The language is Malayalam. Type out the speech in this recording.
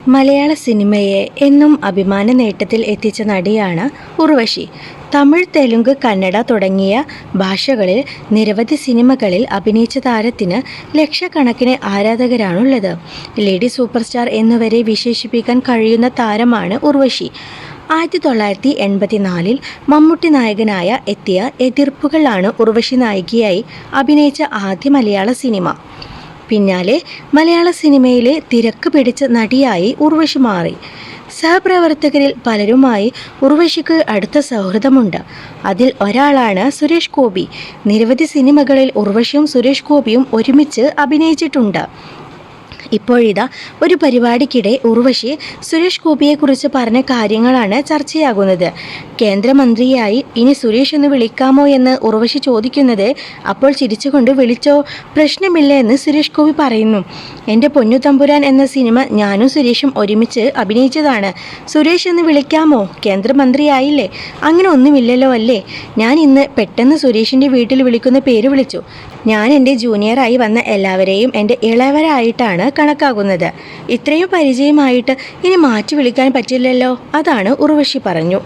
മലയാള സിനിമയെ എന്നും അഭിമാന നേട്ടത്തിൽ എത്തിച്ച നടിയാണ് ഉർവശി. തമിഴ്, തെലുങ്ക്, കന്നഡ തുടങ്ങിയ ഭാഷകളിൽ നിരവധി സിനിമകളിൽ അഭിനയിച്ച താരത്തിന് ലക്ഷക്കണക്കിന് ആരാധകരാണുള്ളത്. ലേഡി സൂപ്പർ സ്റ്റാർ എന്നുവരെ വിശേഷിപ്പിക്കാൻ കഴിയുന്ന താരമാണ് ഉർവശി. 1984 മമ്മൂട്ടി നായകനായ എത്തിയ എതിർപ്പുകൾ ആണ് ഉർവശി നായികയായി അഭിനയിച്ച ആദ്യ മലയാള സിനിമ. പിന്നാലെ മലയാള സിനിമയിലെ തിരക്ക് പിടിച്ച നടിയായി ഉർവശി മാറി. സഹപ്രവർത്തകരിൽ പലരുമായി ഉർവശിക്ക് അടുത്ത സൗഹൃദമുണ്ട്. അതിൽ ഒരാളാണ് സുരേഷ് ഗോപി. നിരവധി സിനിമകളിൽ ഉർവശിയും സുരേഷ് ഗോപിയും ഒരുമിച്ച് അഭിനയിച്ചിട്ടുണ്ട്. ഇപ്പോഴിതാ ഒരു പരിപാടിക്കിടെ ഉർവശി സുരേഷ് ഗോപിയെക്കുറിച്ച് പറഞ്ഞ കാര്യങ്ങളാണ് ചർച്ചയാകുന്നത്. കേന്ദ്രമന്ത്രിയായി ഇനി സുരേഷ് എന്ന് വിളിക്കാമോ എന്ന് ഉർവശി ചോദിക്കുന്നത്, അപ്പോൾ ചിരിച്ചുകൊണ്ട് വിളിച്ചോ, പ്രശ്നമില്ല എന്ന് സുരേഷ് ഗോപി പറയുന്നു. എൻ്റെ പൊന്നു തമ്പുരാൻ എന്ന സിനിമ ഞാനും സുരേഷും ഒരുമിച്ച് അഭിനയിച്ചതാണ്. സുരേഷ് എന്ന് വിളിക്കാമോ? കേന്ദ്രമന്ത്രിയായില്ലേ? അങ്ങനെ ഒന്നുമില്ലല്ലോ അല്ലേ? ഞാൻ ഇന്ന് പെട്ടെന്ന് സുരേഷിൻ്റെ വീട്ടിൽ വിളിക്കുന്ന പേര് വിളിച്ചു. ഞാൻ എൻ്റെ ജൂനിയറായി വന്ന എല്ലാവരെയും എൻ്റെ ഇളയവരായിട്ടാണ് കണക്കാക്കുന്നത്. ഇത്രയും പരിചയമായിട്ട് ഇനി മാറ്റി വിളിക്കാൻ പറ്റില്ലല്ലോ. അതാണ് ഉർവശി പറഞ്ഞു.